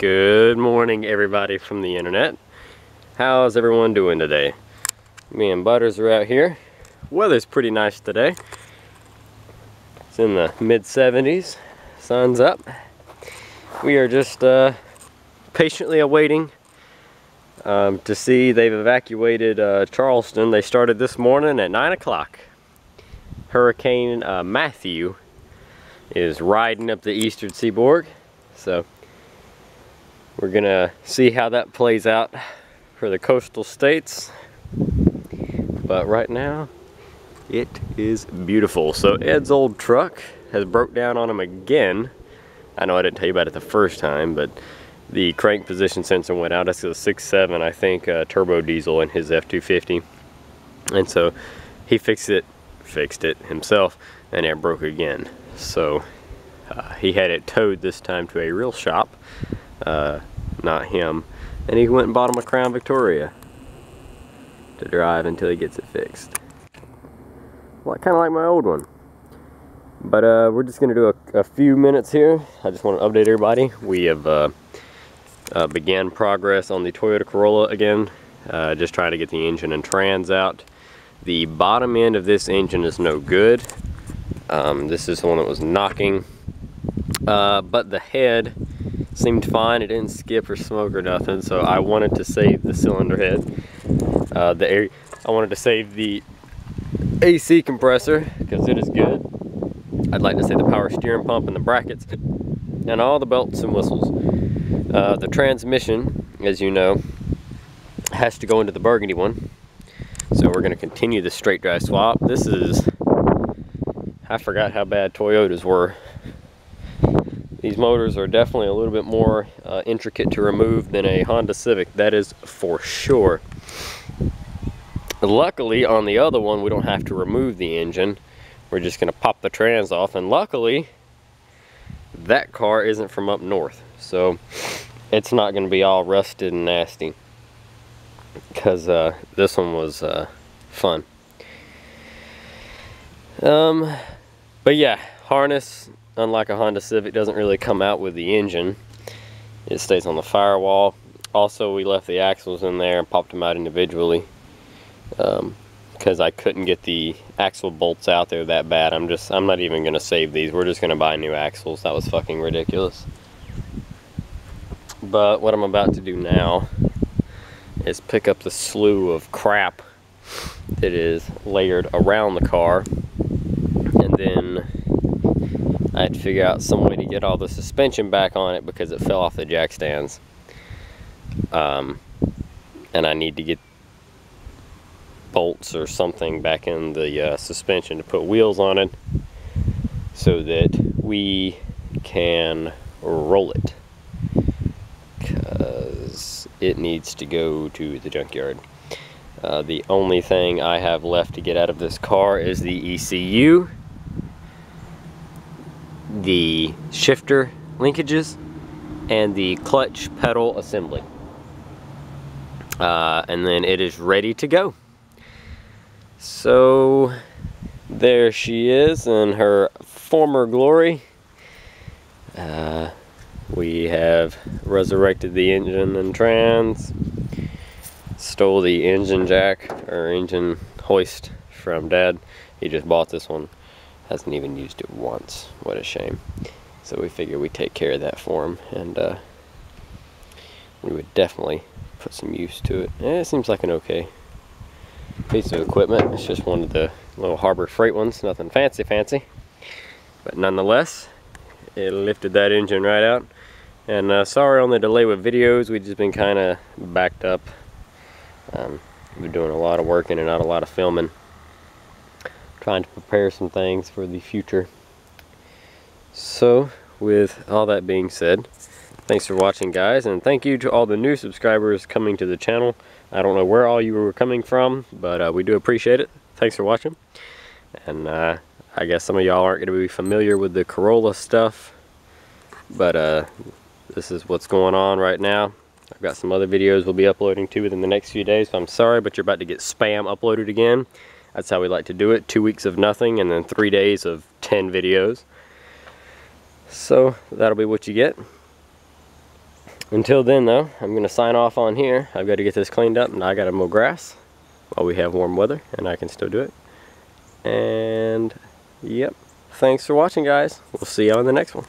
Good morning, everybody from the internet. How's everyone doing today? Me and Butters are out here. Weather's pretty nice today. It's in the mid-70s. Sun's up. We are just patiently awaiting to see they've evacuated Charleston. They started this morning at 9 o'clock. Hurricane Matthew is riding up the eastern seaboard. So we're gonna see how that plays out for the coastal states. But right now, it is beautiful. So Ed's old truck has broke down on him again. I know I didn't tell you about it the first time, but the crank position sensor went out. That's a 6.7, I think, turbo diesel in his F-250. And so he fixed it himself, and it broke again. So he had it towed this time to a real shop, not him, and he went and bought him a Crown Victoria to drive until he gets it fixed. Well, kind of like my old one. But we're just going to do a few minutes here. I just want to update everybody. We have began progress on the Toyota Corolla again, just trying to get the engine and trans out. The bottom end of this engine is no good. This is the one that was knocking, but the head seemed fine. It didn't skip or smoke or nothing, so I wanted to save the cylinder head. I wanted to save the AC compressor because it is good. I'd like to say the power steering pump and the brackets and all the belts and whistles. The transmission, as you know, has to go into the burgundy one. So we're going to continue the straight drive swap. This is, I forgot how bad Toyotas were. These motors are definitely a little bit more intricate to remove than a Honda Civic, that is for sure. Luckily, on the other one, we don't have to remove the engine. We're just going to pop the trans off, and luckily, that car isn't from up north. So it's not going to be all rusted and nasty, because this one was fun. But yeah, harness, unlike a Honda Civic, doesn't really come out with the engine. It stays on the firewall. Also, we left the axles in there and popped them out individually because I couldn't get the axle bolts out there that bad. I'm not even going to save these. We're just going to buy new axles. That was fucking ridiculous. But what I'm about to do now is pick up the slew of crap that is layered around the car, and then I had to figure out some way to get all the suspension back on it because it fell off the jack stands. And I need to get bolts or something back in the suspension to put wheels on it so that we can roll it, because it needs to go to the junkyard. The only thing I have left to get out of this car is the ECU, the shifter linkages, and the clutch pedal assembly. And then it is ready to go. So there she is in her former glory. We have resurrected the engine and trans, stole the engine jack or engine hoist from Dad. He just bought this one, hasn't even used it once. What a shame. So we figured we'd take care of that for him, and we would definitely put some use to it. It seems like an okay piece of equipment. It's just one of the little Harbor Freight ones, nothing fancy, but nonetheless, it lifted that engine right out. And sorry on the delay with videos. We've just been kind of backed up. We've been doing a lot of working and not a lot of filming, trying to prepare some things for the future. So with all that being said, thanks for watching, guys, and thank you to all the new subscribers coming to the channel. I don't know where all you were coming from, but we do appreciate it. Thanks for watching. And I guess some of y'all aren't going to be familiar with the Corolla stuff, but this is what's going on right now. I've got some other videos we'll be uploading to within the next few days, so I'm sorry, but you're about to get spam uploaded again. That's how we like to do it. 2 weeks of nothing and then 3 days of 10 videos. So that'll be what you get. Until then though, I'm going to sign off on here. I've got to get this cleaned up, and I got to mow grass while we have warm weather, and I can still do it. And yep, thanks for watching, guys. We'll see you on the next one.